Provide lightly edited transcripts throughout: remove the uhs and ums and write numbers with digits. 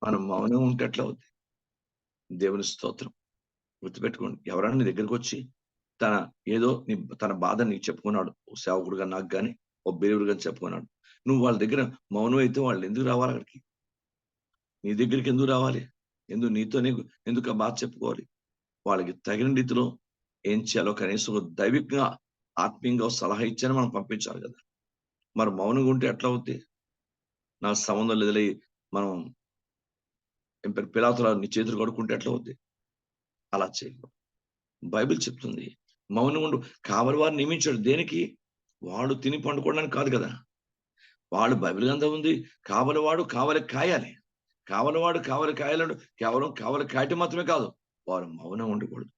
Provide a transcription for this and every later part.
మనం మౌనం ఉంటే ఎట్లా అవుతుంది? దేవుని స్తోత్రం. గుర్తుపెట్టుకోండి, ఎవరైనా నీ దగ్గరికి వచ్చి తన ఏదో తన బాధ నీకు చెప్పుకున్నాడు, ఓ సేవకుడుగా నాకు కానీ, ఓ బిలీవర్ గాని చెప్పుకున్నాడు. నువ్వు వాళ్ళ దగ్గర మౌనం అయితే వాళ్ళు ఎందుకు రావాలి అక్కడికి? నీ దగ్గరికి ఎందుకు రావాలి? నీతోనే ఎందుకు ఆ బాధ చెప్పుకోవాలి? వాళ్ళకి తగిన రీతిలో ఏం చేయాలో కనీసం దైవికంగా, ఆత్మీయంగా సలహా ఇచ్చాను మనం పంపించాలి కదా. మరి మౌనంగా ఉంటే ఎట్లా అవుద్ది? నాకు సంబంధం లేదులే, మనం పిలాతులా నీ చేతులు కడుక్కుంటే ఎట్లా అవుద్ది? అలా చేయకూడదు. బైబిల్ చెప్తుంది మౌనం ఉండు. కావలి వారిని నియమించాడు దేనికి? వాడు తిని పండుకోవడానికి కాదు కదా. వాడు బైబిల్ గ్రంథం ఉంది, కావలివాడు కావలి కాయాలి. కావలివాడు కావలి కాయాలండు కేవలం కావలి కాయటం మాత్రమే కాదు, వారు మౌనం ఉండకూడదు.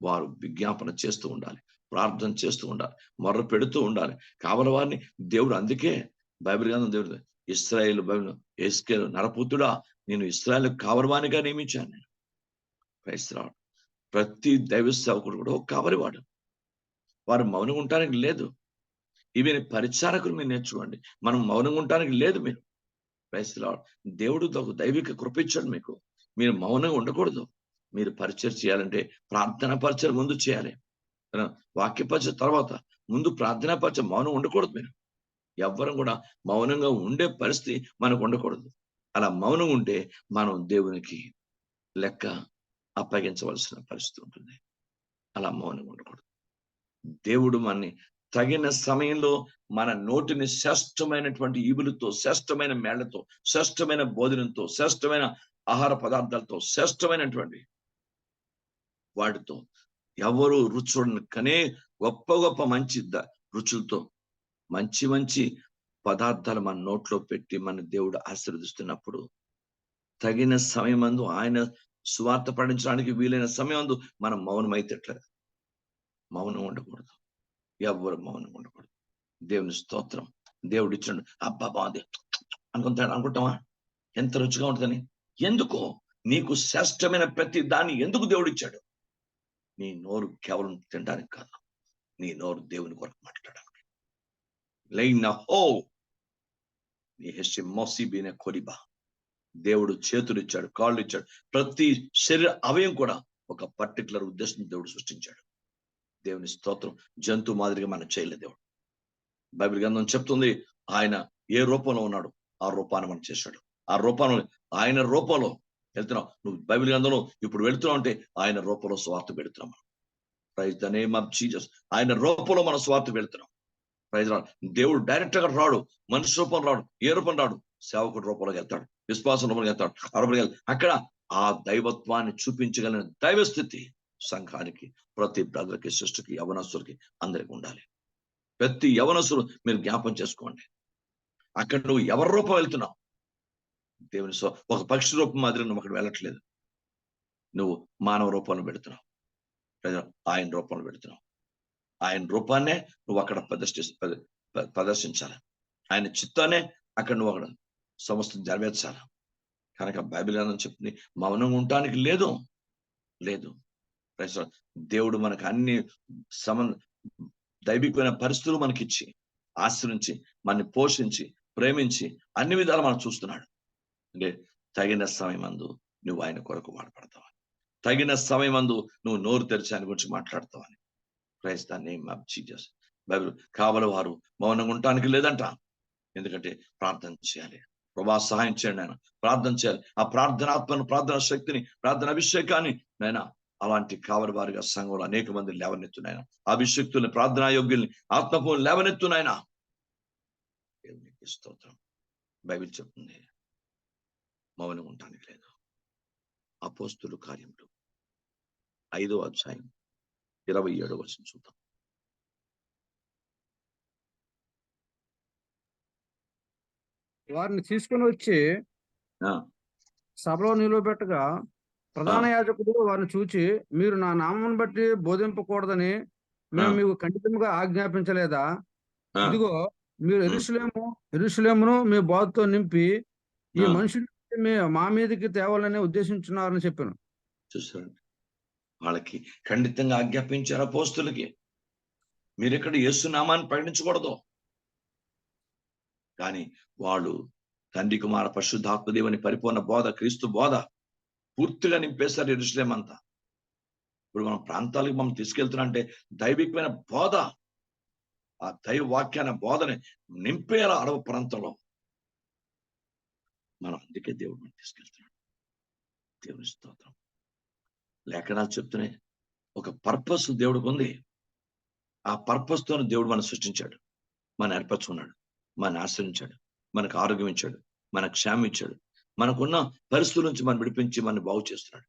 వారు విజ్ఞాపన చేస్తూ ఉండాలి, ప్రార్థన చేస్తూ ఉండాలి, మొర్ర పెడుతూ ఉండాలి. కావలి వారిని దేవుడు అందుకే బైబిల్ గ్రంథం దేవుడు ఇశ్రాయేలు బైబిల్ యెహెజ్కేలు నరపుత్రుడా, నేను ఇశ్రాయేలు కావలివానిగా నియమించాను నేను. క్రైస్తవుడు ప్రతి దైవ సేవకుడు కూడా ఒక కావలివాడు. వారు మౌనంగా ఉండటానికి లేదు. ఈవెన్ పరిచారకులు మీరు నేర్చుకోండి, మనం మౌనంగా ఉండటానికి లేదు. మీరు క్రైస్తవుడు దేవుడు దైవిక కృప ఇచ్చాడు మీకు. మీరు మౌనంగా ఉండకూడదు. మీరు పరిచయం చేయాలంటే ప్రార్థన పరిచయం ముందు చేయాలి, వాక్య పరిచయం తర్వాత. ముందు ప్రార్థనా పరిచయం. మౌనం ఉండకూడదు. మీరు ఎవ్వరం కూడా మౌనంగా ఉండే పరిస్థితి మనకు ఉండకూడదు. అలా మౌనం ఉంటే మనం దేవునికి లెక్క అప్పగించవలసిన పరిస్థితి ఉంటుంది. అలా మౌనంగా ఉండకూడదు. దేవుడు మనని తగిన సమయంలో మన నోటిని శ్రేష్టమైనటువంటి ఈవులతో, శ్రేష్టమైన మేళ్లతో, శ్రేష్టమైన భోజనంతో, శ్రేష్టమైన ఆహార పదార్థాలతో, శ్రేష్టమైనటువంటి వాటితో, ఎవరు రుచి కనే గొప్ప గొప్ప మంచి రుచులతో మంచి మంచి పదార్థాలు మన నోట్లో పెట్టి మన దేవుడు ఆశీర్వదిస్తున్నప్పుడు, తగిన సమయమందు ఆయన సువార్త పఠించడానికి వీలైన సమయమందు మనం మౌనమైతే ఎట్లా? మౌనం ఉండకూడదు. ఎవ్వరు మౌనం ఉండకూడదు. దేవుని స్తోత్రం. దేవుడు ఇచ్చాడు, అబ్బా బాగుంది అనుకుంటావా? ఎంత రుచిగా ఉంటుందని. ఎందుకో నీకు శ్రేష్టమైన ప్రతి దాన్ని ఎందుకు దేవుడు ఇచ్చాడు? నీ నోరు కేవలం తినడానికి కాదు, నీ నోరు దేవుని కొరకు మాట్లాడడానికి. దేవుడు చేతులు ఇచ్చాడు, కాళ్ళు ఇచ్చాడు. ప్రతి శరీర అవయం కూడా ఒక పర్టికులర్ ఉద్దేశం దేవుడు సృష్టించాడు. దేవుని స్తోత్రం. జంతు మాదిరిగా మనం చేయలేదు దేవుడు. బైబిల్ గ్రంథం చెప్తుంది, ఆయన ఏ రూపంలో ఉన్నాడు ఆ రూపాన్ని మనం చేశాడు. ఆ రూపంలో, ఆయన రూపంలో వెళ్తున్నావు. నువ్వు బైబిల్ గ్రంథంలో ఇప్పుడు వెళ్తున్నావు అంటే ఆయన రూపంలో స్వార్థ పెడుతున్నాం. Praise the name of Jesus. ఆయన రూపంలో మనం స్వార్థ పెడుతున్నాం. ప్రైజ్ రాడు. దేవుడు డైరెక్ట్ గా రాడు, మనిషి రూపం రాడు. ఏ రూపం రాడు? సేవకుడు రూపంలోకి వెళ్తాడు, విశ్వాసం రూపంలోకి వెళ్తాడు. అక్కడ ఆ దైవత్వాన్ని చూపించగలిగిన దైవ స్థితి సంఘానికి, ప్రతి బ్రదర్కి, సిస్టర్కి, యవనస్తులకి అందరికి ఉండాలి. ప్రతి యవనస్తులు మీరు జ్ఞాపం చేసుకోండి, అక్కడ నువ్వు ఎవరి రూపం వెళ్తున్నావు? దేవుని ఒక పక్షి రూపం మాదిరి నువ్వు అక్కడ వెళ్ళట్లేదు. నువ్వు మానవ రూపంలో పెడుతున్నావు, ఆయన రూపంలో పెడుతున్నావు. ఆయన రూపాన్నే నువ్వు అక్కడ ప్రదర్శించాలి. ఆయన చిత్తాన్నే అక్కడ నువ్వు అక్కడ సమస్తం నెరవేర్చాలి. కనుక బైబిల్ గ్రంథం చెప్తుంది, మౌనంగా ఉండటానికి లేదు. దేవుడు మనకు అన్ని దైవికమైన పరిస్థితులు మనకిచ్చి, ఆశ్రయించి, మనని పోషించి, ప్రేమించి అన్ని విధాలు మనం చూస్తున్నాడు. అంటే తగిన సమయమందు నువ్వు ఆయన కొరకు వాడపడతావని, తగిన సమయమందు నువ్వు నోరు తెరిచి ఆయన గురించి మాట్లాడతావని. Praise the name of Jesus. Bible కావలి వారు మౌనంగా ఉండటానికి లేదంట. ఎందుకంటే ప్రార్థన చేయాలి. ప్రభా సహాయం చేయండి ఆయన, ప్రార్థన చేయాలి. ఆ ప్రార్థనాత్మను, ప్రార్థన శక్తిని, ప్రార్థన అభిషేకాన్ని నాయన అలాంటి కావలి వారిగా సంఘంలో అనేక మంది లేవనెత్తున్నాయన. అభిషక్తుల్ని, ప్రార్థనా యోగ్యుల్ని, ఆత్మపూర్ణ లేవనెత్తున్నాయన. దేవునికి స్తోత్రం. బైబిల్ చెప్తుంది మౌనం ఉండటానికి లేదు. అపోస్తుల కార్యములు 5వ అధ్యాయం 27వ వచనం చూద్దాం. వారిని తీసుకుని వచ్చి సభలో నిలవబెట్టగా ప్రధాన యాజకుడు వారిని చూచి, మీరు నా నామం బట్టి బోధింపకూడదని మేము మీకు ఖండితంగా ఆజ్ఞాపించలేదా? ఇదిగో మీరు యెరూషలేమును మీ బోధతో నింపి ఈ మనుషులు మా మీదకి తేవాలని ఉద్దేశించున్నారని చెప్పాను. చూసారండి, వాళ్ళకి ఖండితంగా ఆజ్ఞాపించారు అపోస్తులకి, మీరు ఇక్కడ యేసు నామాన్ని ప్రకటించకూడదు. కానీ వాళ్ళు తండ్రి కుమార పరిశుద్ధాత్మ దేవుని పరిపూర్ణ బోధ, క్రీస్తు బోధ పూర్తిగా నింపేశారు యెరూషలేం అంతా. ఇప్పుడు మనం ప్రాంతాలకు మనం తీసుకెళ్తున్నా అంటే దైవికమైన బోధ, ఆ దైవ వాక్యాన్ని బోధని నింపేయాల అడవి ప్రాంతంలో. మనం అందుకే దేవుడు మనం తీసుకెళ్తున్నాడు. దేవుని స్తోత్రం. లేఖనాలు చెప్తున్నాయి, ఒక పర్పస్ దేవుడికి ఉంది. ఆ పర్పస్ తో దేవుడు మనం సృష్టించాడు, మనం ఏర్పరచుకున్నాడు, మన ఆశ్రయించాడు, మనకు ఆరోగ్యం ఇచ్చాడు, మనకు క్షేమం ఇచ్చాడు, మనకున్న పరిస్థితుల నుంచి మనం విడిపించి మనం బాగు చేస్తున్నాడు.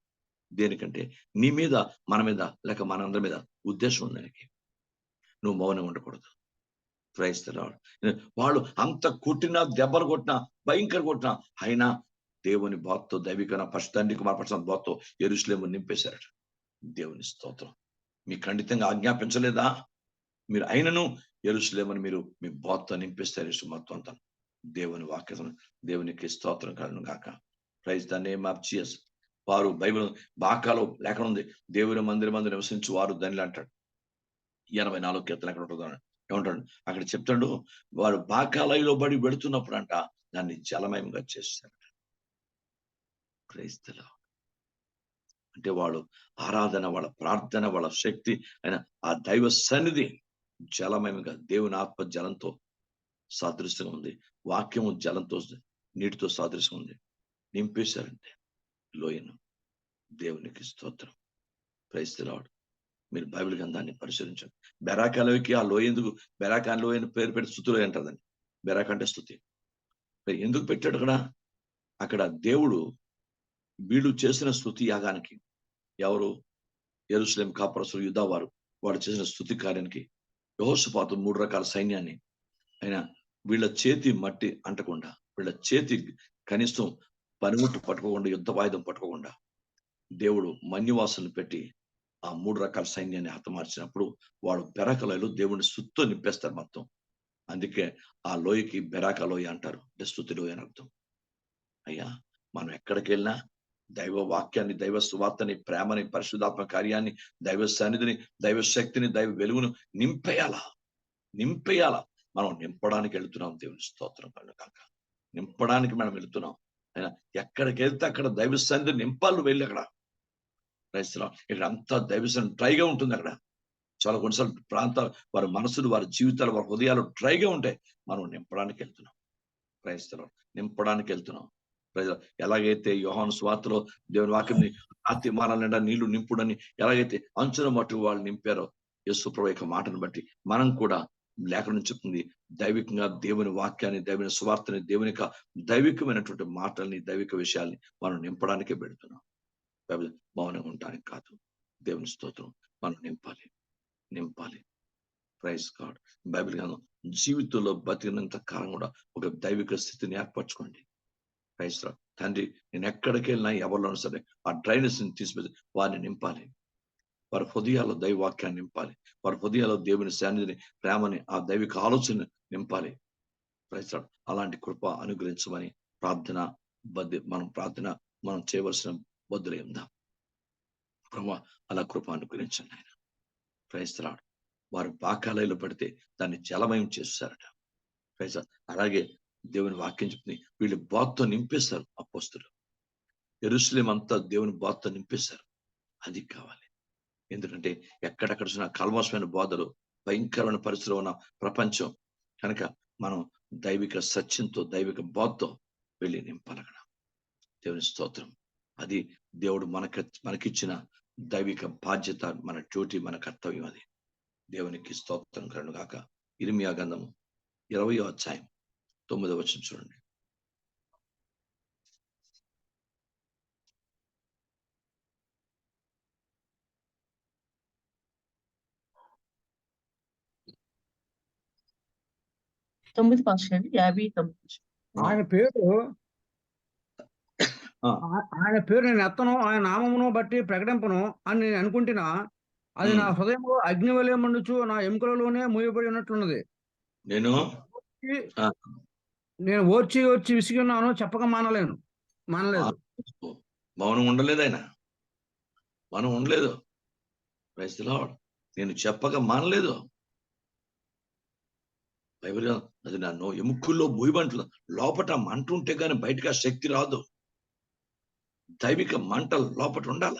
దేనికంటే నీ మీద, మన మీద, లేక మనందరి మీద ఉద్దేశం ఉంది ఆయనకి. నువ్వు మౌనం ఉండకూడదు. Praise the Lord. వాళ్ళు అంత కొట్టినా, దెబ్బలు కొట్టినా, భయంకర కొట్టినా, అయినా దేవుని బాధతో, దైవిక తండ్రి కుమార పరిశుద్ధాత్మ బాధతో యెరూషలేము నింపేశారట. దేవుని స్తోత్రం. మీకు ఖండితంగా ఆజ్ఞాపించలేదా? మీరు అయినను యెరూషలేమును మీరు మీ బాధతో నింపేస్తారు మొత్తం అంతా. దేవుని వాక్యం, దేవునికి స్తోత్రం కలుగును గాక. Praise the name of Jesus. వారు బైబిల్ బాకాలో లేఖ ఉంది, దేవుని మందిరమందు నివసించు వారు ధన్యులు అంటాడు. 84 కీర్తన ఎక్కడ ఉంటుందో ఏమంటాడు అక్కడ చెప్తాడు, వారు బాకాలయలో బడి వెళుతున్నప్పుడు అంట దాన్ని జలమయంగా చేస్తారట. Praise the Lord. అంటే వాళ్ళు ఆరాధన, వాళ్ళ ప్రార్థన, వాళ్ళ శక్తి అయిన ఆ దైవ సన్నిధి జలమయంగా, దేవుని ఆత్మ జలంతో సాదృశ్యంగా ఉంది, వాక్యము జలంతో, నీటితో సాదృశ్యం ఉంది. నింపేశారంటే లోయను. దేవునికి స్తోత్రం. Praise the Lord. మీరు బైబిల్ గ్రంథాన్ని పరిశీలించండి. బెరాకా లోయకి ఆ లోయ ఎందుకు, బెరాకా లోయని పేరు పెట్టి స్తుతి లోయ అంటారండి. బెరాకా అంటే స్తుతి. ఎందుకు పెట్టాడు అక్కడ? అక్కడ దేవుడు వీళ్ళు చేసిన స్తుతి యాగానికి, ఎవరు? యెరూషలేం కాపురస్తులు, యూదా వాడు చేసిన స్తుతి కార్యానికి యెహోషాపాతు 3 రకాల సైన్యాన్ని, అయినా వీళ్ళ చేతి మట్టి అంటకుండా, వీళ్ళ చేతి కనీసం పనిముట్టు పట్టుకోకుండా, యుద్ధ వాయుధం పట్టుకోకుండా దేవుడు మన్యువాసులను పెట్టి ఆ 3 రకాల సైన్యాన్ని హతమార్చినప్పుడు వాడు బెరాకలోయలో దేవుని స్తుతితో నింపేస్తారు మొత్తం. అందుకే ఆ లోయకి బెరాకా లోయ అంటారు, స్తుతి లోయ అని అర్థం. అయ్యా, మనం ఎక్కడికి వెళ్ళినా దైవ వాక్యాన్ని, దైవ సువార్తని, ప్రేమని, పరిశుద్ధాత్మ కార్యాన్ని, దైవ సన్నిధిని, దైవ శక్తిని, దైవ వెలుగును నింపేయాలా. మనం నింపడానికి వెళ్తున్నాం. దేవుని స్తోత్రం కలుగుగాక. నింపడానికి మనం వెళ్తున్నాం. అయినా ఎక్కడికి వెళ్తే అక్కడ దైవ సన్నిధిని నింపాలి. వెళ్ళి అక్కడ ఇక్కడ అంతా దైవ సన్నిధి డ్రైగా ఉంటుంది. అక్కడ చాలా కొన్నిసార్లు ప్రాంతాలు, వారి మనసులు, వారి జీవితాలు, వారి హృదయాలు డ్రైగా ఉంటాయి. మనం నింపడానికి వెళ్తున్నాం. క్రైస్తవం నింపడానికి వెళ్తున్నాం. ఎలాగైతే యోహాను సువార్తలో దేవుని వాక్యంని రాతి మానాల నిండా నీళ్లు నింపుడని ఎలాగైతే అంచున మట్టుకు వాళ్ళు నింపారో, యేసు ప్రభువు యొక్క మాటను బట్టి మనం కూడా లేఖనం చెప్తుంది, దైవికంగా దేవుని వాక్యాన్ని, దేవుని సువార్తని, దేవుని యొక్క దైవికమైనటువంటి మాటల్ని, దైవిక విషయాల్ని మనం నింపడానికే పెడుతున్నాం. మౌనంగా ఉండడానికి కాదు. దేవుని స్తోత్రం. మనం నింపాలి. Praise God. బైబిల్ గ్రంథం జీవితంలో బతికినంత కాలం కూడా ఒక దైవిక స్థితిని ఏర్పరచుకోండి. Praise lord. తండ్రి, నేను ఎక్కడికి వెళ్ళినా, ఎవరిలోనూ సరే ఆ డ్రైనెస్ ని తీసిపెట్టి వారిని నింపాలి. వారి హృదయాల్లో దైవవాక్యాన్ని నింపాలి. వారి హృదయాల్లో దేవుని సన్నిధిని, ప్రేమని, ఆ దైవిక ఆలోచన నింపాలి. Praise Lord. అలాంటి కృప అనుగ్రహించమని మనం చేయవలసిన బద్దులై ఉందాం. ప్రభువా, అలా కృప అనుగ్రహించండి ఆయన. Praise Lord. వారు బాకాలయలో పడితే దాన్ని జలమయం చేస్తారట. Praise Lord. అలాగే దేవుని వాక్యం చెప్తుంది, వీళ్ళు బాధతో నింపేశారు అపోస్తలులు. యెరూషలేం అంతా దేవుని బాధతో నింపేశారు. అది కావాలి. ఎందుకంటే ఎక్కడెక్కడ చూసిన కల్మషమైన బోధలు, భయంకరమైన పరిస్థితిలో ఉన్న ప్రపంచం కనుక మనం దైవిక సత్యంతో, దైవిక బాధతో వెళ్ళి నింపాలగడ. దేవుని స్తోత్రం. అది దేవుడు మనకిచ్చిన దైవిక బాధ్యత, మన డ్యూటీ, మన కర్తవ్యం. అది దేవునికి స్తోత్రం కలుగును గాక. ఇర్మియా గ్రంథము 20వ అధ్యాయం 9వ వచనం చూడండి. ఆయన పేరు నేను ఎత్తను, ఆయన నామమును బట్టి ప్రకటింపను అని నేను అనుకుంటున్నా, అది నా హృదయంలో అగ్ని వలె మండుచు నా ఎముకలలోనే మూయబడి ఉన్నట్లున్నది. నేను ఓర్చి విసిగి ఉన్నాను, చెప్పక మానలేదు. మౌనం ఉండలేదు ఆయన. మనం ఉండలేదు. Praise the Lord. నేను చెప్పక మానలేదు. బైబిల్ అది నన్ను ఎముకల్లో భూయిబంటలు లోపట మంట ఉంటే గాని బయటకు ఆ శక్తి రాదు. దైవిక మంట లోపట ఉండాల.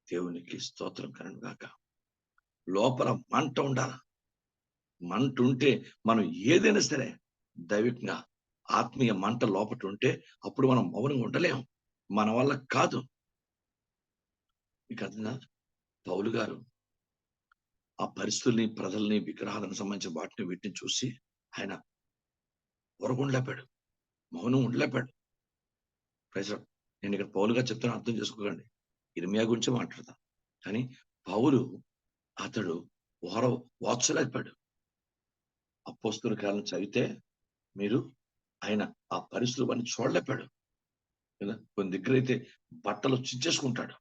దేవునికి స్తోత్రం కలుగును గాక. లోపల మంట ఉండాల. మంట ఉంటే మనం ఏదైనా సరే దైవికంగా ఆత్మీయ మంట లోపట ఉంటే అప్పుడు మనం మౌనంగా ఉండలేం. మన వల్ల కాదు. మీకు అర్థం పౌలు గారు ఆ పరిస్థితుల్ని, ప్రజల్ని, విగ్రహాలకు సంబంధించిన వాటిని వీటిని చూసి ఆయన ఉండలేపాడు. మౌనం ఉండలేపాడు. నేను ఇక్కడ పౌలుగా చెప్తాను, అర్థం చేసుకోకండి. ఇర్మియా గురించి మాట్లాడతాను. కానీ పౌలు అతడు ఓర్చలేకపోయాడు. అపోస్తలుల కాలం చదివితే మీరు ఆయన ఆ పరిస్థితులు అన్ని చూడలేపాడు. కొన్ని దగ్గర అయితే బట్టలు చించేసుకుంటాడు.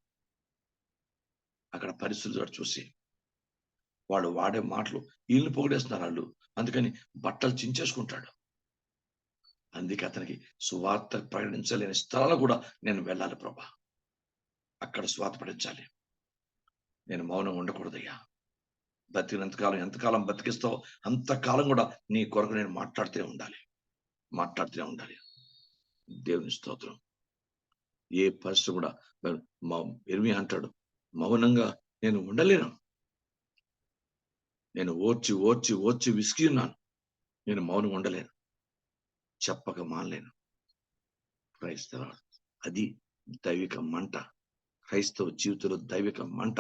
అక్కడ పరిస్థితులు చూసి వాడు వాడే మాటలు వీళ్ళని పొగిడేస్తున్నారు వాళ్ళు, అందుకని బట్టలు చించేసుకుంటాడు. అందుకే అతనికి సువార్త ప్రకటించలేని స్థలాలు కూడా నేను వెళ్ళాలి ప్రభా, అక్కడ సువార్త ప్రకటించాలి. నేను మౌనం ఉండకూడదయ్యా. బతికినంతకాలం, ఎంతకాలం బతికిస్తావో అంతకాలం కూడా నీ కొరకు నేను మాట్లాడుతూనే ఉండాలి. దేవుని స్తోత్రం. ఏ పరిస్థితి కూడా ఇర్మియా అంటాడు, మౌనంగా నేను ఉండలేను. నేను ఓర్చి విసిగి ఉన్నాను. నేను మౌనం ఉండలేను, చెప్పక మానలేను. క్రైస్తవ అది దైవిక మంట. క్రైస్తవ జీవితంలో దైవిక మంట.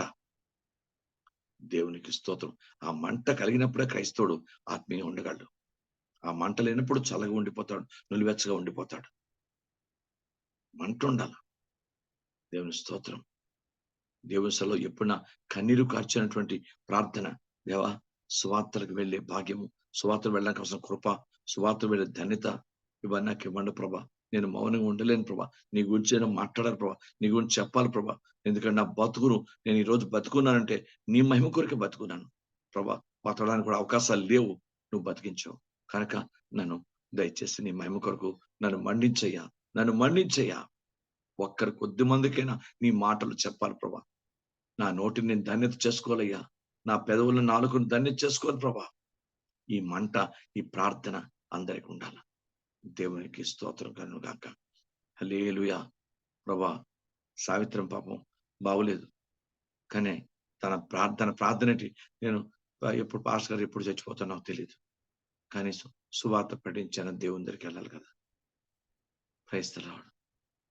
దేవునికి స్తోత్రం. ఆ మంట కలిగినప్పుడే క్రైస్తవుడు ఆత్మీయంగా ఉండగలడు. ఆ మంట లేనప్పుడు చల్లగా ఉండిపోతాడు, నులివెచ్చగా ఉండిపోతాడు. మంట ఉండాల. దేవుని స్తోత్రం. దేవుని సలో ఎప్పుడన్నా కన్నీరు కార్చినటువంటి ప్రార్థన, దేవా సువార్తలకు వెళ్ళే భాగ్యము, సువార్తలు వెళ్ళడానికి అవసరం కృప, సువార్తలు వెళ్ళే ధన్యత ఇవన్నీ నాకు ఇవ్వండి ప్రభా. నేను మౌనంగా ఉండలేను ప్రభా. నీ గురించి నేను మాట్లాడాలి ప్రభా, నీ గురించి చెప్పాలి ప్రభా. ఎందుకంటే నా బతుకును నేను ఈ రోజు బతుకున్నానంటే నీ మహిమ కొరకే బతుకున్నాను ప్రభా. బతకడానికి కూడా అవకాశాలు లేవు, నువ్వు బతికించావు కనుక నన్ను దయచేసి నీ మహిమ కొరకు నన్ను మండించయ్యా. ఒక్కరి కొద్ది మందికైనా నీ మాటలు చెప్పాలి ప్రభా. నా నోటిని నేను ధన్యత చేసుకోవాలయ్యా. నా పెదవులను, నాలుకను ధన్యత చేసుకోవాలి ప్రభా. ఈ మంట, ఈ ప్రార్థన అందరికి ఉండాలి. దేవునికి స్తోత్రం కలుగును గాక. హల్లెలూయా. ప్రభా, సావిత్రం పాపం బాగులేదు, కానీ తన ప్రార్థనటి నేను ఎప్పుడు పాస్టర్ గారు ఎప్పుడు చచ్చిపోతానో నాకు తెలియదు, కానీ సువార్త ప్రకటించిన దేవుని దగ్గరికి వెళ్ళాలి కదా. Praise the lord.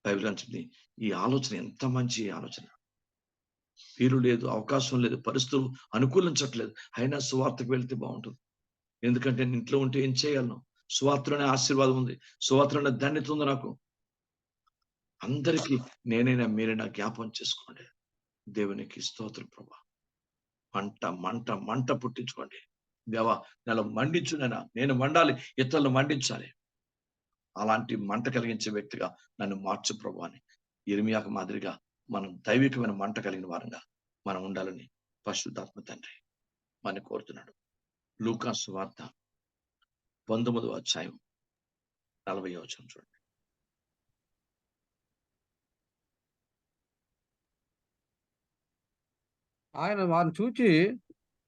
బైబిల్ అంటుంది ఈ ఆలోచన ఎంత మంచి ఆలోచన. వీలు లేదు, అవకాశం లేదు, పరిస్థితులు అనుకూలించట్లేదు, అయినా సువార్తకు వెళ్తే బాగుంటుంది. ఎందుకంటే నేను ఇంట్లో ఉంటే ఏం చేయగలను? సువార్తలోనే ఆశీర్వాదం ఉంది, సువార్తలోనే ధన్యత ఉంది నాకు. అందరికీ నేనైనా మీరైనా జ్ఞాపం చేసుకోండి. దేవునికి స్తోత్రం ప్రభా. మంట పుట్టించుకోండి. దేవా నెల మండించు, నేను మండాలి, ఇతరులను మండించాలి. అలాంటి మంట కలిగించే వ్యక్తిగా నన్ను మార్చు ప్రభు అని ఇర్మియాకు మాదిరిగా మనం దైవికమైన మంట కలిగిన వారంగా మనం ఉండాలని పరిశుద్ధాత్మ తండ్రి మన కోరుతున్నాడు. లూకా సువార్త 19వ అధ్యాయం 40వ వచనం చూడండి. ఆయన వారిని చూచి,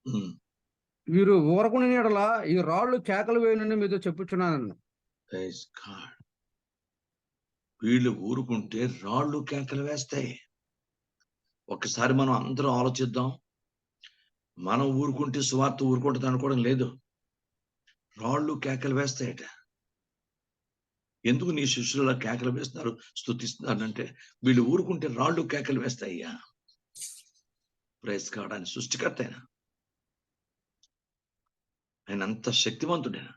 ఉమ్, వీరు ఊరకుని నీడల ఈ రాళ్ళు కేకలు వేయనని మీతో చెప్పుచున్నాను. praise God. వీళ్ళు ఊరుకుంటే రాళ్ళు కేకలు వేస్తాయి. ఒకసారి మనం అందరం ఆలోచిద్దాం. మనం ఊరుకుంటే సువార్త ఊరుకుంటుంది అనుకోవడం లేదు. రాళ్ళు కేకలు వేస్తాయట. ఎందుకు నీ శిష్యుల కేకలు వేస్తున్నారు, స్తుతిస్తున్నారంటే వీళ్ళు ఊరుకుంటే రాళ్ళు కేకలు వేస్తాయ్యా. Praise God. ఆయన సృష్టికర్త, ఆయన అంత శక్తివంతుడైన.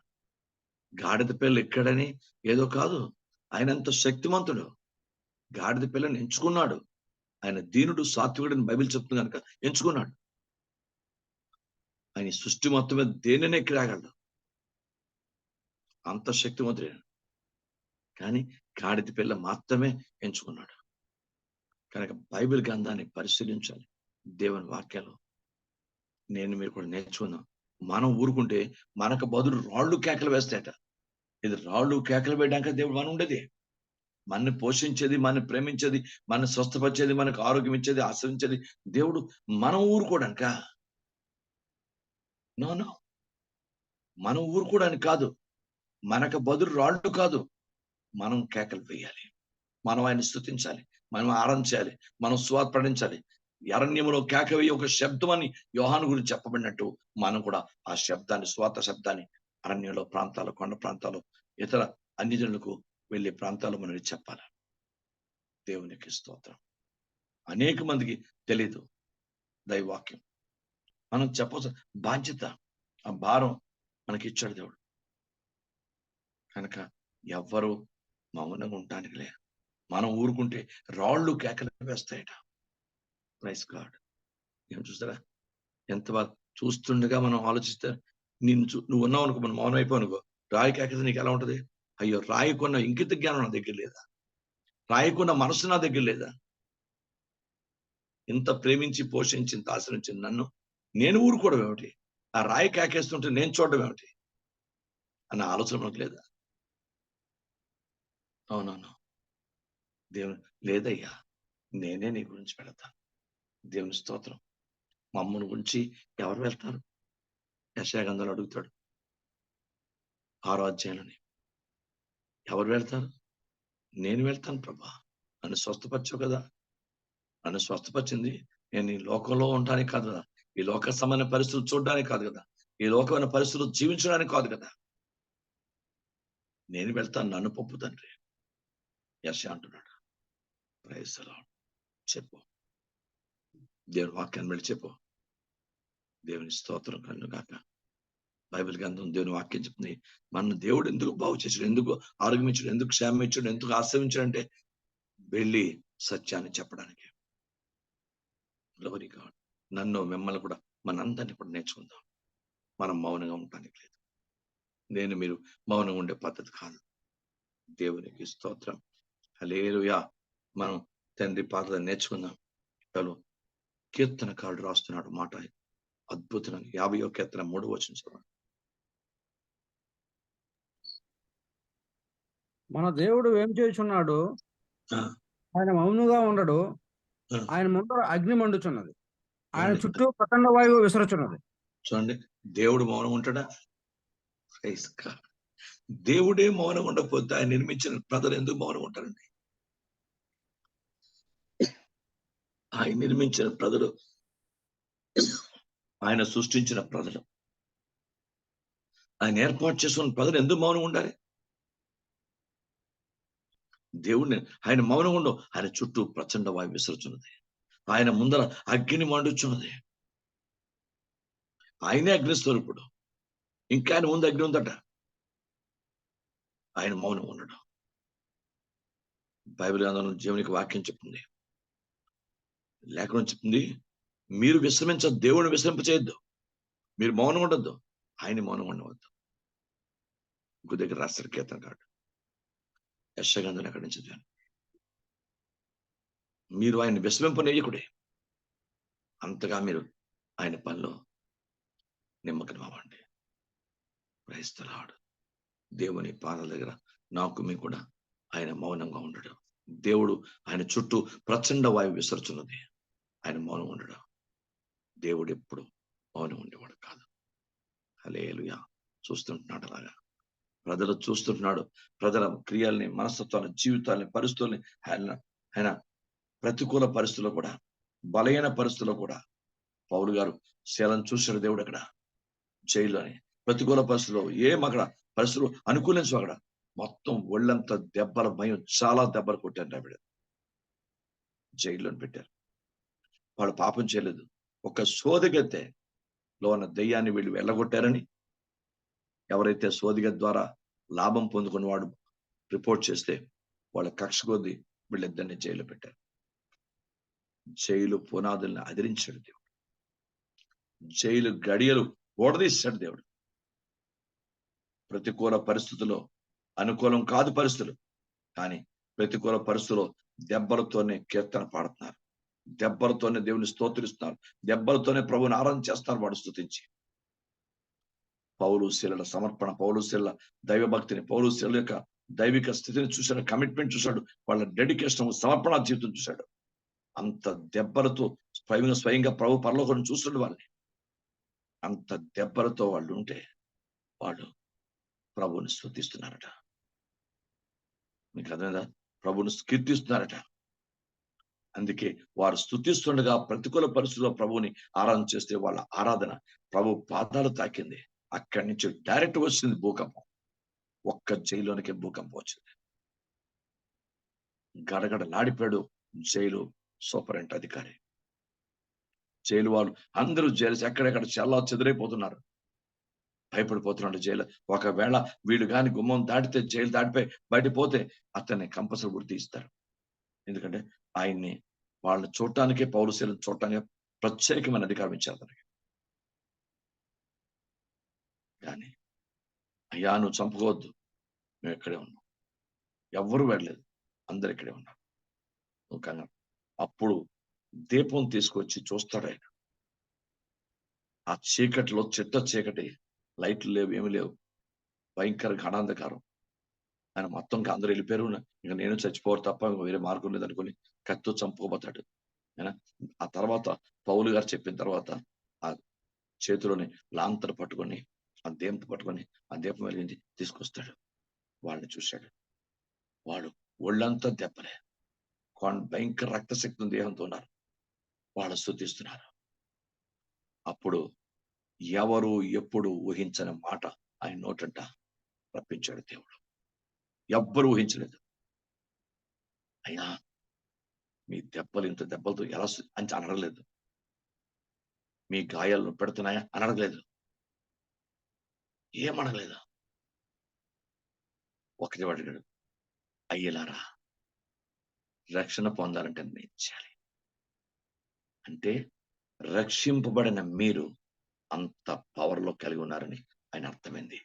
గాడిద పిల్ల ఎక్కడని ఏదో కాదు, ఆయన అంత శక్తివంతుడు. గాడిద పిల్లని ఎంచుకున్నాడు. ఆయన దీనుడు, సాత్వికుడని బైబిల్ చెప్తుంది కనుక ఎంచుకున్నాడు. ఆయన సృష్టి మొత్తం మీద దేనిని ఎక్కిరాగలడు, అంత శక్తివంతుడే. కానీ గాడిద పిల్ల మాత్రమే ఎంచుకున్నాడు. కనుక బైబిల్ గ్రంథాన్ని పరిశీలించాలి. దేవుని వాక్యాలు నేను మీరు కూడా నేర్చుకుందాం. మనం ఊరుకుంటే మనకు బదులు రాళ్ళు కేకలు వేస్తాయట. ఇది రాళ్ళు కేకలు వేయడానికి దేవుడు మనం ఉండేది. మనని పోషించేది, మనని ప్రేమించేది, మనని స్వస్థపరిచేది, మనకు ఆరోగ్యం ఇచ్చేది, ఆశ్రయించేది దేవుడు. మనం ఊరుకోడానిక? నో. మనం ఊరుకోవడానికి కాదు, మనకు బదులు రాళ్ళు కాదు, మనం కేకలు వేయాలి, మనం ఆయన స్తుతించాలి, మనం ఆరాధించాలి, మనం స్వాత్పడించాలి. అరణ్యములో కేక వేయి ఒక శబ్దం అని యోహాను గురించి చెప్పబడినట్టు మనం కూడా ఆ శబ్దాన్ని, స్వాత శబ్దాన్ని అరణ్యంలో ప్రాంతాలు, కొండ ప్రాంతాలు, ఇతర అన్ని జనులకు వెళ్ళే ప్రాంతాలు మనం చెప్పాలి. దేవునికి స్తోత్రం. అనేక మందికి తెలీదు దైవాక్యం, మనం చెప్పాల్సిన బాధ్యత, ఆ భారం మనకి ఇచ్చాడు దేవుడు. కనుక ఎవ్వరూ మౌనంగా ఉండటానికి లే. మనం ఊరుకుంటే రాళ్ళు కేకలు వేస్తాయట. Praise God. ఏం చూస్తారా ఎంత బాగా చూస్తుండగా మనం ఆలోచిస్తే, నువ్వు ఉన్నావు అనుకో, మనం మౌనం అయిపోయి అనుకో, రాయి కేకేస్తే నీకు ఎలా ఉంటది? అయ్యో, రాయికున్న ఇంకిత జ్ఞానం నా దగ్గర లేదా? రాయికున్న మనసు నా దగ్గర లేదా? ఇంత ప్రేమించి పోషించి ఇంత ఆశ్రయించిన నన్ను నేను ఊరుకోవడం ఏమిటి? ఆ రాయి కేకేస్తుంటే నేను చూడడం ఏమిటి అన్న ఆలోచన మనకు లేదా? అవునవును. దేవుని లేదయ్యా, నేనే నీ గురించి పెడతాను. దేవుని స్తోత్రం. మమ్మల్ని గురించి ఎవరు వెళ్తారు? యెషయా గ్రంథంలో అడుగుతాడు 6వ అధ్యాయంలోని, ఎవరు వెళ్తారు? నేను వెళ్తాను ప్రభా, నన్ను స్వస్థపరచవు కదా. నన్ను స్వస్థపరిచింది నేను ఈ లోకంలో ఉండడానికి కాదు కదా, ఈ లోక సమాన పరిస్థితులు చూడడానికి కాదు కదా, ఈ లోకమైన పరిస్థితులు జీవించడానికి కాదు కదా. నేను వెళ్తాను, నన్ను పంపు తండ్రి. యెషయా అంటున్నాడు. Praise the Lord. చెప్పు, దేవుని వాక్యాన్ని వెళ్ళి చెప్పు. దేవుని స్తోత్రం కన్ను గాక. బైబిల్ గ్రంథం దేవుని వాక్యం చెప్తుంది, మన దేవుడు ఎందుకు బాగు చేసాడు, ఎందుకు ఆరోగ్యమించాడు, ఎందుకు క్షేమం ఇచ్చాడు, ఎందుకు ఆశ్రయించాడు అంటే వెళ్ళి సత్యాన్ని చెప్పడానికి. Glory God. నన్ను, మిమ్మల్ని కూడా, మనందరినీ కూడా నేర్చుకుందాం. మనం మౌనంగా ఉండటానికి లేదు. నేను మీరు మౌనంగా ఉండే పద్ధతి కాదు. దేవునికి స్తోత్రం. హల్లెలూయా. మనం తండ్రి పాటలు నేర్చుకుందాం. చాలు. కీర్తనకారుడు రాస్తున్నాడు మాట అద్భుతంగా. 50వ కీర్తన 3వ వచనం చదవండి. మన దేవుడు ఏం చేయుచున్నాడు? ఆయన మౌనుగా ఉండడు. ఆయన ముందర అగ్ని మండుచున్నది, ఆయన చుట్టూ ప్రచండ వాయువు విసరుచున్నది. చూడండి, దేవుడు మౌనం ఉంటాడా? Praise God. దేవుడే మౌనం ఉండకపోతే ఆయన నిర్మించిన ప్రజలు ఎందుకు మౌనం ఉంటారండి? ఆయన నిర్మించిన ప్రజలు, ఆయన సృష్టించిన ప్రజలు, ఆయన ఏర్పాటు చేసుకున్న ప్రజలు ఎందుకు మౌనం ఉండాలి? దేవుడిని ఆయన మౌనం ఉండవు. ఆయన చుట్టూ ప్రచండ వాయువు విసరుచున్నది, ఆయన ముందర అగ్ని మండుచున్నది. ఆయనే అగ్నిస్వరూపుడు. ఇంకా ఆయన ముందు అగ్ని ఉందట. ఆయన మౌనం ఉండడం. బైబిల్ గ్రంథంలో దేవునికి వాక్యం చెప్తుంది, లేఖనం చెప్తుంది, మీరు విశ్రమించ దేవుని విశ్రమింప చేయొద్దు, మీరు మౌనం ఉండొద్దు, ఆయన మౌనం ఉండవద్దు. ఇంకో దగ్గర రాస్తారు కీర్తనకారుడు, యెషయా గ్రంథం ఎక్కడి నుంచి చదివాను, మీరు ఆయన విశ్రమింపనీయకుడే, అంతగా మీరు ఆయన పనిలో నిమ్మకం అవ్వండి. Praise the Lord. దేవుని పాదాల దగ్గర నాకు మీకు కూడా ఆయన మౌనంగా ఉండడం. దేవుడు ఆయన చుట్టూ ప్రచండ వాయువు విసరుచున్నది, ఆయన మౌనం ఉండడం. దేవుడు ఎప్పుడు మౌనం ఉండేవాడు కాదు. హల్లెలూయా. చూస్తుంటున్నాడు అలాగా. ప్రజలు చూస్తుంటున్నాడు, ప్రజల క్రియల్ని, మనస్తత్వాన్ని, జీవితాల్ని, పరిస్థితుల్ని. ఆయన ప్రతికూల పరిస్థితుల్లో కూడా, బలహీన పరిస్థితుల్లో కూడా పౌలు గారు శీలను చూశాడు దేవుడు అక్కడ జైల్లోని. ప్రతికూల పరిస్థితుల్లో అక్కడ పరిస్థితులు అనుకూలించు, అక్కడ మొత్తం ఒళ్ళంతా దెబ్బల భయం, చాలా దెబ్బలు కొట్టారు. ఆవిడ జైల్లోని పెట్టారు. వాడు పాపం చేయలేదు, ఒక సోదిగతే లో ఉన్న దెయ్యాన్ని వీళ్ళు వెళ్ళగొట్టారని ఎవరైతే సోదిగ ద్వారా లాభం పొందుకున్న వాడు రిపోర్ట్ చేస్తే వాళ్ళ కక్ష కొద్దీ వీళ్ళిద్దరిని జైలు పెట్టారు. జైలు పునాదుల్ని అదిరించాడు దేవుడు. జైలు గడియలు ఓడదీశాడు దేవుడు. ప్రతికూల పరిస్థితుల్లో, అనుకూలం కాదు పరిస్థితులు, కానీ ప్రతికూల పరిస్థితుల్లో దెబ్బలతోనే కీర్తన పాడుతున్నారు, దెబ్బలతోనే దేవుని స్తోత్రిస్తున్నారు, దెబ్బలతోనే ప్రభువుని ఆరాధన చేస్తున్నారు వాడు స్తుతించి. పౌలు శీలల సమర్పణ, పౌలు శీలల దైవభక్తిని, పౌలు శీలల యొక్క దైవిక స్థితిని చూశాడు, కమిట్మెంట్ చూశాడు, వాళ్ళ డెడికేషన్, సమర్పణ జీవితం చూశాడు. అంత దెబ్బలతో స్వయంగా ప్రభు పరలోకం చూస్తున్నాడు వాళ్ళని. అంత దెబ్బలతో వాళ్ళు ఉంటే వాళ్ళు ప్రభువుని స్తుతిస్తున్నారట. మీకు అర్థమైందా? ప్రభువుని కీర్తిస్తున్నారట. అందుకే వారు స్తుతిస్తుండగా ప్రతికూల పరిస్థితుల్లో ప్రభువుని ఆరాధన చేస్తే వాళ్ళ ఆరాధన ప్రభు పాదాలు తాకింది. అక్కడి నుంచి డైరెక్ట్ వచ్చింది భూకంపం. ఒక్క జైల్లోనికే భూకంపం వచ్చింది. గడగడలాడిపోయాడు జైలు సూపరింట్ అధికారి. జైలు వాళ్ళు అందరూ జైలు ఎక్కడెక్కడ చాలా చెదిరైపోతున్నారు, భయపడిపోతున్నాడు జైలు. ఒకవేళ వీళ్ళు కాని గుమ్మం దాటితే, జైలు దాటిపోయి బయట పోతే అతన్ని కంపల్సరీ గుర్తి ఇస్తారు. ఎందుకంటే ఆయన్ని వాళ్ళని చూడటానికే, పౌలుశీలను చూడటానికే ప్రత్యేకమైన అధికారం ఇచ్చారు అతనికి. కానీ అయ్యా నువ్వు చంపుకోవద్దు, మేము ఇక్కడే ఉన్నాం, ఎవ్వరూ వెళ్ళలేదు, అందరు ఇక్కడే ఉన్నారు, నువ్వు కంగారు. అప్పుడు దీపం తీసుకొచ్చి చూస్తాడు ఆయన. ఆ చీకటిలో, చిట్ట చీకటి, లైట్లు లేవు, ఏమి లేవు, భయంకర ఘనాంధకారం. ఆయన మొత్తం అందరూ వెళ్ళిపోయారు, ఇంకా నేను చచ్చిపోరు తప్ప వేరే మార్గం లేదనుకుని కత్తితో చంపుకోబోతాడు. ఆ తర్వాత పౌలు గారు చెప్పిన తర్వాత ఆ చేతిలోని లాంతర్ పట్టుకొని, ఆ దీపం పట్టుకొని, ఆ దీపం వెలిగించి తీసుకొస్తాడు. వాళ్ళని చూశాడు. వాడు ఒళ్ళంతా దెబ్బలే, భయంకర రక్తశక్తి దేహంతో ఉన్నారు. వాళ్ళు స్తుతిస్తున్నారు. అప్పుడు ఎవరు ఎప్పుడు ఊహించని మాట ఆయన నోటంట రప్పించాడు దేవుడు. ఎవ్వరు ఊహించలేదు. అయినా మీ దెబ్బలు ఇంత దెబ్బలతో ఎలా అని అనడలేదు. మీ గాయాలను పెడుతున్నాయా అని అడగలేదు. ఏమనలేదు. ఒకటి అడిగాడు, అయ్యలారా రక్షణ పొందాలంటే నేను చేయాలి అంటే, రక్షింపబడిన మీరు అంత పవర్ లో కలిగి ఉన్నారని ఆయన అర్థమైంది.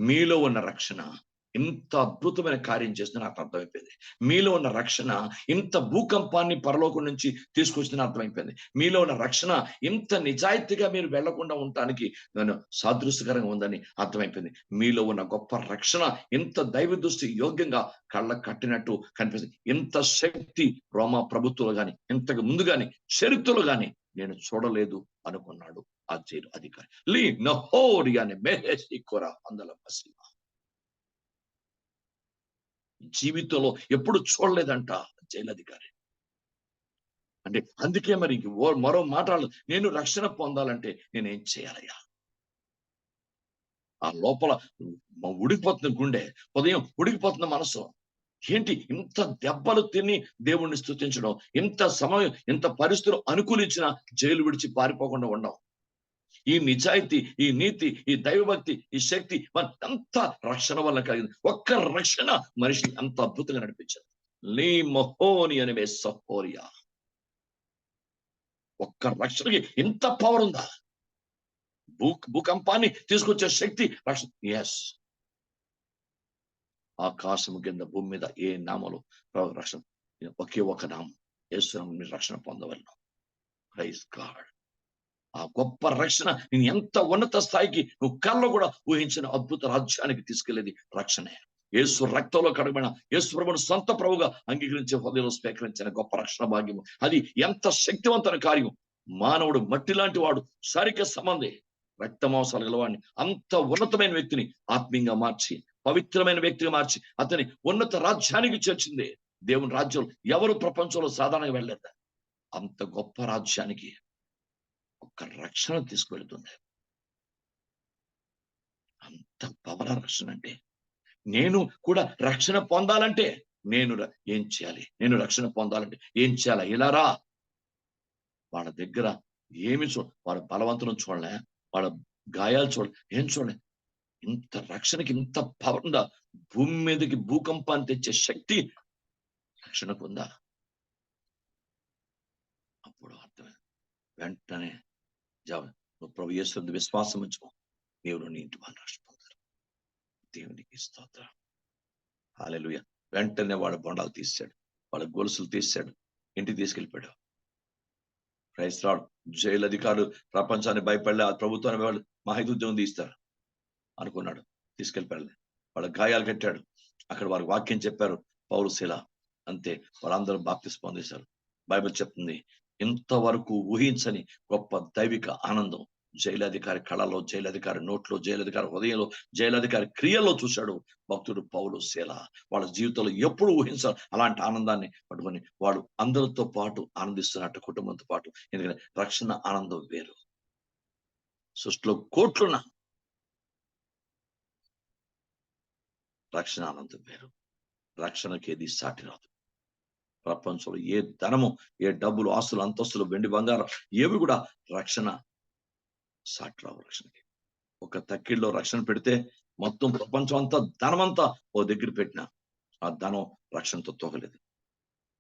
మీలో ఉన్న రక్షణ ఇంత అద్భుతమైన కార్యం చేస్తుందని నాకు అర్థమైపోయింది. మీలో ఉన్న రక్షణ ఇంత భూకంపాన్ని పరలోకం నుంచి తీసుకొచ్చిందని అర్థమైపోయింది. మీలో ఉన్న రక్షణ ఇంత నిజాయితీగా మీరు వెళ్లకుండా ఉండటానికి నేను సాదృశ్యకరంగా ఉందని అర్థమైపోయింది. మీలో ఉన్న గొప్ప రక్షణ ఇంత దైవ దృష్టి యోగ్యంగా కళ్ళ కట్టినట్టు కనిపిస్తుంది. ఇంత శక్తి రోమా ప్రభుత్వంలో గాని, ఇంతకు ముందు గాని, చరిత్రలో గాని నేను చూడలేదు అనుకున్నాడు ఆ జైలు అధికారి. లీ నహోరి అనే మెహేసి కొర అందల మసీమ. జీవితంలో ఎప్పుడు చూడలేదంట జైలు అధికారి. అంటే అందుకే మరి మరో మాట్లాడలేదు. నేను రక్షణ పొందాలంటే నేనేం చేయాలయ్యా? ఆ లోపల ఉడికిపోతున్న గుండె, ఉదయం ఉడికిపోతున్న మనసు. ఏంటి ఇంత దెబ్బలు తిని దేవుణ్ణి స్తుతించడం, ఇంత సమయం, ఇంత పరిస్థితులు అనుకూలించిన జైలు విడిచి పారిపోకుండా ఉండడం. ఈ నిజాయితీ, ఈ నీతి, ఈ దైవభక్తి, ఈ శక్తి అంతా రక్షణ వల్ల కలిగింది. ఒక్క రక్షణ మనిషిని అంత అద్భుతంగా నడిపించారు. లీ మహోని అనే సహోరియా. ఒక్క రక్షణకి ఇంత పవర్ ఉందా? భూకంపాన్ని తీసుకొచ్చే శక్తి రక్షణ. ఎస్, ఆకాశము కింద భూమి మీద ఏ నామలో రక్షణ, ఒకే ఒక నామం, యేసు నామములో మీరు రక్షణ పొందవలను. Praise God. ఆ గొప్ప రక్షణ నేను ఎంత ఉన్నత స్థాయికి నువ్వు కల్లో కూడా ఊహించిన అద్భుత రాజ్యానికి తీసుకెళ్లేది రక్షణే. యేసు రక్తంలో కడగబడిన యేసు ప్రభువును సొంత ప్రభువుగా అంగీకరించే హృదయంలో స్వీకరించిన గొప్ప రక్షణ భాగ్యము. అది ఎంత శక్తివంతమైన కార్యం. మానవుడు మట్టి లాంటి వాడు, సరిగ్గా సంబంధి, రక్తమాంసాలు గలవాడిని, అంత ఉన్నతమైన వ్యక్తిని ఆత్మీయంగా మార్చి, పవిత్రమైన వ్యక్తిగా మార్చి అతని ఉన్నత రాజ్యానికి చేర్చింది. దేవుని రాజ్యం ఎవరు ప్రపంచంలో సాధారణంగా వెళ్ళలేదు. అంత గొప్ప రాజ్యానికి ఒక్క రక్షణ తీసుకువెళ్తుంది. అంత పవర్ రక్షణ. అంటే నేను కూడా రక్షణ పొందాలంటే నేను ఏం చేయాలి? నేను రక్షణ పొందాలంటే ఏం చేయాలి? ఇలారా వాళ్ళ దగ్గర ఏమి వాళ్ళ బలవంతులను చూడలే, వాళ్ళ గాయాలు చూడలే, ఏం చూడలే. ఇంత రక్షణకి ఇంత పవర్ ఉందా? భూమి మీదకి భూకంపాన్ని తెచ్చే శక్తి రక్షణకు ఉందా? అప్పుడు అర్థమైంది. వెంటనే నువ్వు ప్రభు యేసు విశ్వాసం ఉంచుకో, దేవుడు నీ ఇంటి వాళ్ళు రక్షణ పొందారు. దేవునికి స్తోత్రం. హల్లెలూయా. వెంటనే వాళ్ళ బొండాలు తీసాడు, వాళ్ళ గొలుసులు తీసాడు, ఇంటికి తీసుకెళ్ళిపోయాడు. Praise lord. జైలు అధికారులు ప్రపంచాన్ని భయపడలే, ఆ ప్రభుత్వాన్ని వాళ్ళు మహితుద్యోగం తీస్తారు అనుకున్నాడు. తీసుకెళ్ళిపోయాడు. వాళ్ళ గాయాలు కట్టాడు. అక్కడ వారికి వాక్యం చెప్పారు పౌలు, శీల. అంతే, వాళ్ళందరూ బాప్తిస్మం పొందేశారు. బైబిల్ చెప్తుంది, ఇంతవరకు ఊహించని గొప్ప దైవిక ఆనందం జైలధికారి కళలో, జైలధికారి నోట్లో, జైలధికారి హృదయంలో, జైలధికారి క్రియల్లో చూశాడు భక్తుడు పౌలు శీల. వాళ్ళ జీవితంలో ఎప్పుడు ఊహించాలి అలాంటి ఆనందాన్ని పట్టుకొని వాళ్ళు అందరితో పాటు ఆనందిస్తున్నట్టు, కుటుంబంతో పాటు. ఎందుకంటే రక్షణ ఆనందం వేరు. సృష్టిలో కోట్లున్న రక్షణ ఆనందం వేరు. రక్షణకి ఏది సాటి రాదు. ప్రపంచంలో ఏ ధనము, ఏ డబ్బులు, ఆస్తులు, అంతస్తులు, వెండి బంగారం ఏవి కూడా రక్షణ సాటి రావు. రక్షణకి ఒక తక్కిడిలో రక్షణ పెడితే మొత్తం ప్రపంచం అంతా ధనమంతా ఓ దగ్గర పెట్టిన ఆ ధనం రక్షణతో తోగలేదు.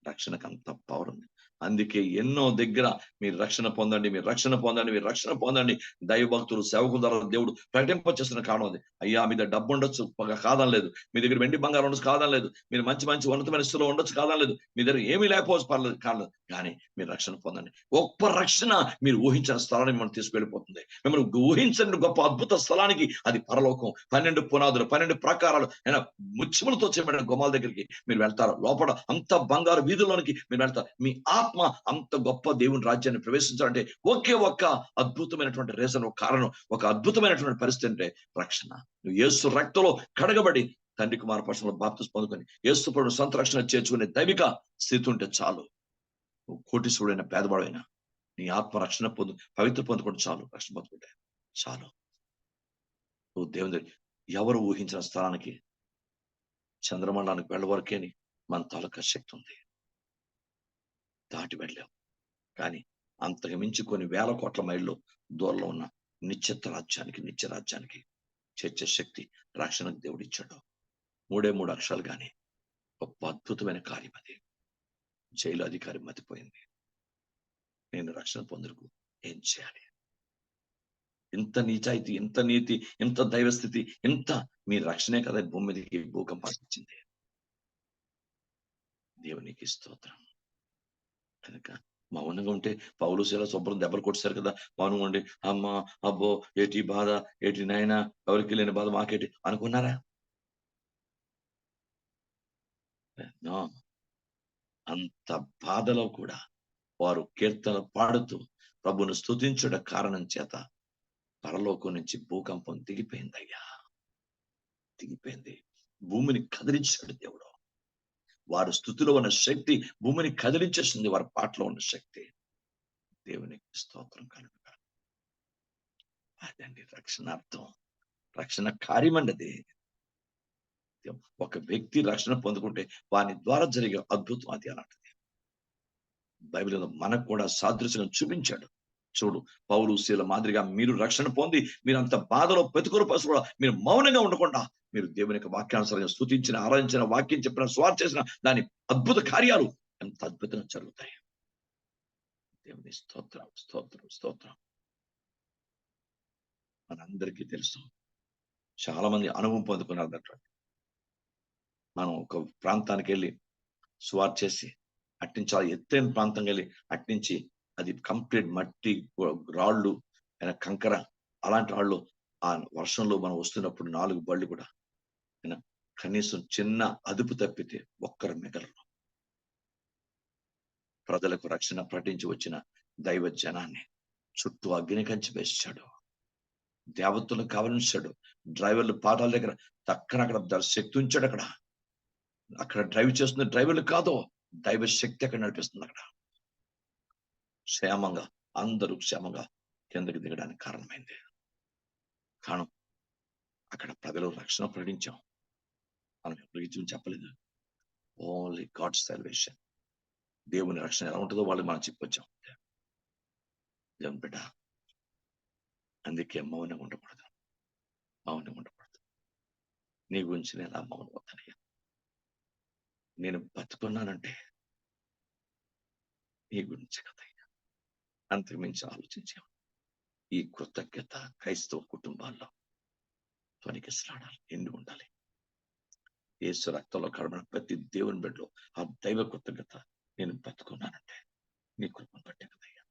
రక్షణకు అంత పవర్ ఉంది. అందుకే ఎన్నో దగ్గర మీరు రక్షణ పొందండి, మీరు రక్షణ పొందండి, మీరు రక్షణ పొందండి. దైవభక్తులు, సేవకుల ద్వారా దేవుడు ప్రకటింప చేస్తున్న కారణం అది. అయ్యా మీ దగ్గర డబ్బు ఉండొచ్చు, కాదని లేదు. మీ దగ్గర వెండి బంగారం ఉండొచ్చు, కాదని లేదు. మీరు మంచి మంచి ఉన్నతమైన స్థితిలో ఉండొచ్చు, కాదని లేదు. మీ దగ్గర ఏమీ లేకపోవచ్చు, పర్లేదు, కాలేదు. కానీ మీరు రక్షణ పొందండి. గొప్ప రక్షణ మీరు ఊహించిన స్థలానికి మిమ్మల్ని తీసుకెళ్ళిపోతుంది. మిమ్మల్ని ఊహించండి గొప్ప అద్భుత స్థలానికి. అది పరలోకం. 12 పునాదులు, 12 ప్రాకారాలు, ముత్యములతో చేయబడిన గుమ్మాల దగ్గరికి మీరు వెళ్తారు. లోపల అంత బంగారు వీధుల్లోనికి మీరు వెళ్తారు. మీ ఆత్మ అంత గొప్ప దేవుని రాజ్యాన్ని ప్రవేశించాలంటే ఒకే ఒక్క అద్భుతమైనటువంటి రీజన్, ఒక కారణం, ఒక అద్భుతమైనటువంటి పరిస్థితి అంటే రక్షణ. నువ్వు యేసు రక్తంలో కడగబడి తండ్రి కుమార పక్షంలో బాప్తిస్మం పొందుకొని యేసు ప్రభువు సొంత రక్షణ చేర్చుకునే దైవిక స్థితి ఉంటే చాలు. నువ్వు కోటీశ్వరుడైన పేదవాడైనా నీ ఆత్మ రక్షణ పవిత్ర పొందుకుంటే చాలు. రక్షణ పొందుకుంటే చాలు. నువ్వు దేవుని దగ్గర ఎవరు ఊహించిన స్థలానికి, చంద్రమండలానికి వెళ్ళవరకేని మన తాలూకా శక్తి ఉంది. దాటి వెళ్ళాం. కానీ అంతకు మించి కొన్ని వేల కోట్ల మైళ్ళు దూరంలో ఉన్న నిత్య రాజ్యానికి చేర్చే శక్తి రక్షణకు దేవుడు ఇచ్చాడు. 3 అక్షరాలు కానీ గొప్ప అద్భుతమైన కార్యం అది. జైలు అధికారి మతిపోయింది. నేను రక్షణ పొందుకు ఏం చేయాలి? ఇంత నిజాయితీ, ఇంత నీతి, ఇంత దైవస్థితి, ఇంత మీ రక్షణే కదా భూమి మీదకి భూకంపం ఇచ్చింది. దేవునికి స్తోత్రం. కనుక మౌనంగా ఉంటే పౌలు శీల శుభ్రం దెబ్బలు కొట్టారు కదా. మౌనంగా ఉండి అమ్మ, అబ్బో, ఏటి బాధ, ఏటి నాయన, ఎవరికి లేని బాధ మాకేటి అనుకున్నారా? అంత బాధలో కూడా వారు కీర్తన పాడుతూ ప్రభును స్తుతించుట కారణం చేత పరలోకం నుంచి భూకంపం దిగిపోయిందయ్యా. దిగిపోయింది. భూమిని కదిలించాడు దేవుడు. వారి స్థుతిలో ఉన్న శక్తి భూమిని కదిలించేసింది. వారి పాటలో ఉన్న శక్తి. దేవునికి స్తోత్రం కలుగుగా. అదండి రక్షణార్థం, రక్షణ కార్యమండి అది. ఒక వ్యక్తి రక్షణ పొందుకుంటే వాని ద్వారా జరిగే అద్భుతం అది అలాంటిది. బైబిల్లో మనకు కూడా సాదృశ్యంగా చూపించాడు. చూడు, పౌలు శీల మాదిరిగా మీరు రక్షణ పొంది మీరు అంత బాధలో ప్రతికూల పరిస్థితుల్లో మీరు మౌనంగా ఉండకుండా మీరు దేవుని యొక్క వాక్యానుసారంగా స్తుతించిన, ఆరాధించిన, వాక్యం చెప్పిన, స్వార్ చేసిన దాని అద్భుత కార్యాలు ఎంత అద్భుతంగా జరుగుతాయి. దేవుని స్తోత్రం, స్తోత్రం, స్తోత్రం. మనందరికీ తెలుసు, చాలా మంది అనుభవం పొందుకున్నారు దాంట్లో. మనం ఒక ప్రాంతానికి వెళ్ళి స్వార్ చేసి అట్నుంచి చాలా ఎత్తైన ప్రాంతం వెళ్ళి అట్నుంచి అది కంప్లీట్ మట్టి, రాళ్ళు, కంకర, అలాంటి రాళ్ళు ఆ వర్షంలో మనం వస్తున్నప్పుడు 4 బళ్ళు కూడా కనీసం చిన్న అదుపు తప్పితే ఒక్కరు మిగలరు. ప్రజలకు రక్షణ ప్రకటించి వచ్చిన దైవ జనాన్ని చుట్టూ అగ్ని కంచి వేశాడు. దేవతలను కవరించాడు. డ్రైవర్లు పాదాల దగ్గర దక్కన అక్కడ శక్తి ఉంచాడు. అక్కడ డ్రైవ్ చేస్తున్న డ్రైవర్లు కాదు, దైవ శక్తి అక్కడ నడిపిస్తుంది. అక్కడ క్షేమంగా, అందరూ క్షేమంగా కిందకి దిగడానికి కారణమైంది. కారణం అక్కడ ప్రజలు రక్షణ ప్రకటించాం. మనం ఎవరికి చెప్పలేదు. Only God salvation. దేవుని రక్షణ ఎలా ఉంటుందో వాళ్ళు మనం చెప్పొచ్చాం. దేవుని బిడ్డ, అందుకే మౌనం ఉండకూడదు. మౌనం ఉండకూడదు. నీ గురించి నేను ఎలా మౌనం అవుతానయ్యా? నేను బతుకున్నానంటే నీ గురించి కదయ్యా. అంతకు మించి ఆలోచించాం. ఈ కృతజ్ఞత క్రైస్తవ కుటుంబాల్లో ధ్వనికిసలాడాలి, ఎండి ఉండాలి. యేసు రక్తంలో కడబడిన ప్రతి దేవుని బిడ్డలో ఆ దైవ కృతజ్ఞత, నేను బతుకున్నానంటే నీ కృపను బట్టే కదయ్యా.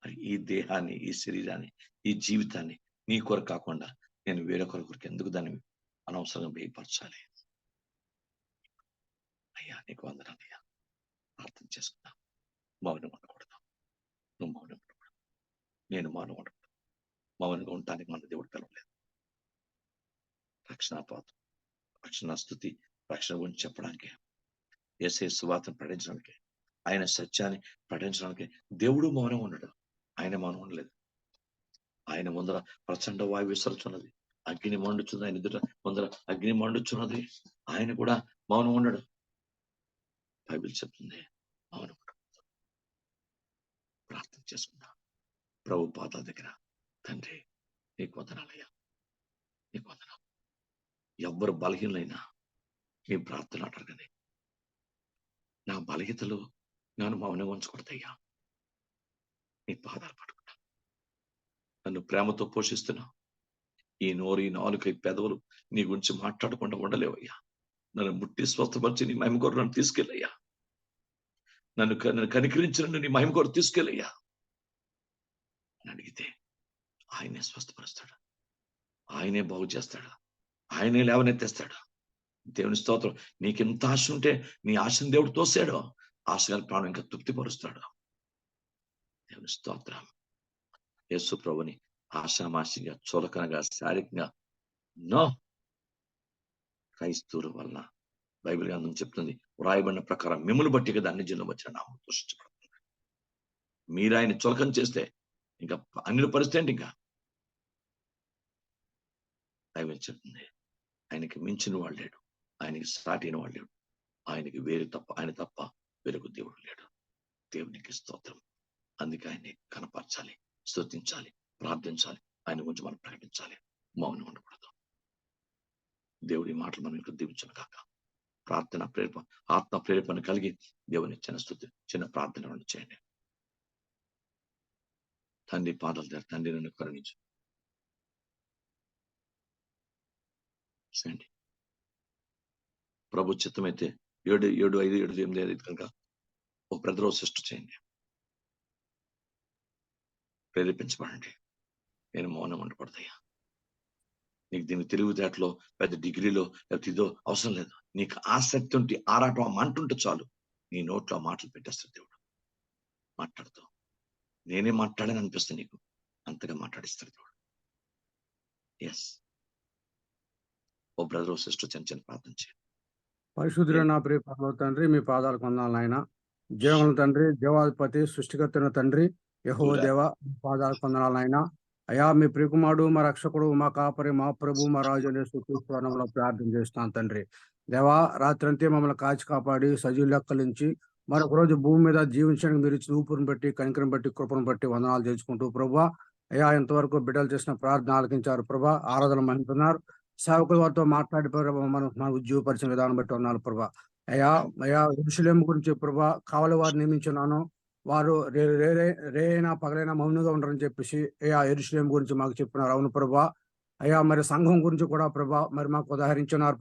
మరి ఈ దేహాన్ని, ఈ శరీరాన్ని, ఈ జీవితాన్ని నీ కొరకు కాకుండా నేను వేరొకరి కొరకు ఎందుకు దాన్ని అనవసరంగా వేయపరచాలి? అయ్యా నీకు వందనాలయ్యా. ప్రార్థన చేసుకున్నా. మౌనం ఉండకూడదు. నువ్వు మౌనం ఉండకూడదు. నేను మౌనం ఉండకూడదు. మౌనంగా ఉండటానికి మన దేవుడు పిలవలేదు. రక్షణ పాత్ర, రక్షణ స్థుతి, రక్షణ గురించి చెప్పడానికి, యేసయ్య సువార్తను ప్రకటించడానికి, ఆయన సత్యాన్ని ప్రకటించడానికి దేవుడు మౌనం ఉండడు. ఆయన మౌనం ఉండలేదు. ఆయన ముందర ప్రచండ వాయువు విసరుచున్నది, అగ్ని మండుచున్నది. ఆయన ఎదుట ముందర అగ్ని మండుచున్నది. ఆయన కూడా మౌనం ఉండడు. బైబిల్ చెప్తుంది మౌనం ఉండడు. ప్రార్థన చేసుకుందాం ప్రభు పాదాల దగ్గర. తండ్రి, నీకు వందనాలయ్యా, నీకు వందనాలు. ఎవ్వరు బలహీనైనా నీ ప్రార్థన అంటారు కానీ నా బలహీనతలు నన్ను మౌనంగా ఉంచకూడదయ్యా. నీ పాదాలు పట్టుకుంటా. నన్ను ప్రేమతో పోషిస్తున్నా. ఈ నోరు, ఈ నాలుక, ఈ పెదవులు నీ గురించి మాట్లాడకుండా ఉండలేవయ్యా. నన్ను ముట్టి స్వస్థపరిచి నీ మహిమ కొరకు నన్ను తీసుకెళ్ళయ్యా. నన్ను కనికరించిన నీ మహిమ కొరకు తీసుకెళ్ళయ్యా అని అడిగితే ఆయనే స్వస్థపరుస్తాడు, ఆయనే బాగు చేస్తాడు, ఆయనే లేవనెత్తేస్తాడు. దేవుని స్తోత్రం. నీకెంత ఆశ ఉంటే నీ ఆశను దేవుడు తోసాడు. ఆశగాల ప్రాణం ఇంకా తృప్తిపరుస్తాడు. దేవుని స్తోత్రం. యేసు ప్రభుని ఆశామాషిగా, చులకనగా, శారీరకంగా నో. క్రైస్తవుల వల్ల బైబిల్ గ్రంథం చెప్తుంది, వ్రాయబడిన ప్రకారం మిమ్మల్ని బట్టి కదా అన్ని జనులు వచ్చిన నామం దూషించబడుతుంది. మీరు ఆయన చులకన చేస్తే ఇంకా అన్ని పరిస్థితి ఇంకా బైబిల్ చెప్తుంది, ఆయనకి మించిన వాడు లేడు, ఆయనకి సాటి అయిన వాడు లేడు, ఆయనకి ఆయన తప్ప వేరొక దేవుడు లేడు. దేవునికి స్తోత్రం. అందుకే ఆయన్ని కనపరచాలి, స్తుతించాలి, ప్రార్థించాలి, ఆయన గురించి మనం ప్రకటించాలి. మౌనం ఉండకూడదు. దేవుడి మాటలు మనం ఇక్కడ దీవించను కాక. ప్రార్థన ప్రేరేపణ, ఆత్మ ప్రేరేపణ కలిగి దేవుని చిన్న ప్రార్థన చేయండి. తండ్రి పాదాల దగ్గర, తండ్రి నన్ను కరుణించు. ప్రభు చిత్తమైతే 7:5-7:8 కనుక ఒక ప్రతిరోజు సృష్టి చేయండి. ప్రేరేపించబడండి. నేను మౌనం ఉండకూడదయ్యా. నీకు దీని తెలివితేటలో, పెద్ద డిగ్రీలో, లేకపోతే ఇదో అవసరం లేదు. నీకు ఆసక్తి ఉంటే, ఆరాటం, ఆ మంట ఉంటే చాలు. నీ నోట్లో మాటలు పెట్టేస్తాడు దేవుడు. మాట్లాడుతూ నేనే మాట్లాడని అనిపిస్తుంది నీకు, అంతగా మాట్లాడిస్తాడు దేవుడు. ఎస్. ఓ బ్రదర్, ఓ సిస్టర్, చిన్న ప్రార్థన చేయండి. పరిశుద్ధుల నా ప్రియ పరలోక తండ్రి, మీ పాదాలకు వందనాలు నాయన. జీవముల తండ్రి, దేవాధిపతి, సృష్టికర్తైన తండ్రి, యెహోవా దేవా, మీ పాదాలకు వందనాలు నాయన. అయా, మీ ప్రియకుమారుడు, మా రక్షకుడు, మా కాపరి, మా ప్రభు, మా రాజు అనే యేసుక్రీస్తునామములో ప్రార్థన చేస్తున్నాను తండ్రి. దేవా, రాత్రంతే మమ్మల్ని కాచి కాపాడి సజీవులు లెక్కలించి మరొక రోజు భూమి మీద జీవించడానికి మీరు ఇచ్చిన ఊపిరిని బట్టి, కనికరం బట్టి, కృపను బట్టి వందనాలు చేసుకుంటూ ప్రభువా, అయా, ఇంతవరకు బిడ్డలు చేసిన ప్రార్థన ఆలకించారు ప్రభా. ఆరాధన మహిమతున్నారు. సేవకుల వారితో మాట్లాడి మన ఉద్యోగపరిచిన విధానం బట్టి ఉన్నారు ప్రభా. అయా యెరూషలేము గురించి ప్రభా, కావలి వారు నియమించున్నాను, వారు రేనా పగలైనా మౌనంగా ఉండరని చెప్పేసి అయా యెరూషలేము గురించి మాకు చెప్పినారు. అవును ప్రభా. అయా, మరి సంఘం గురించి కూడా ప్రభా మరి మాకు ఉదాహరించున్నారు.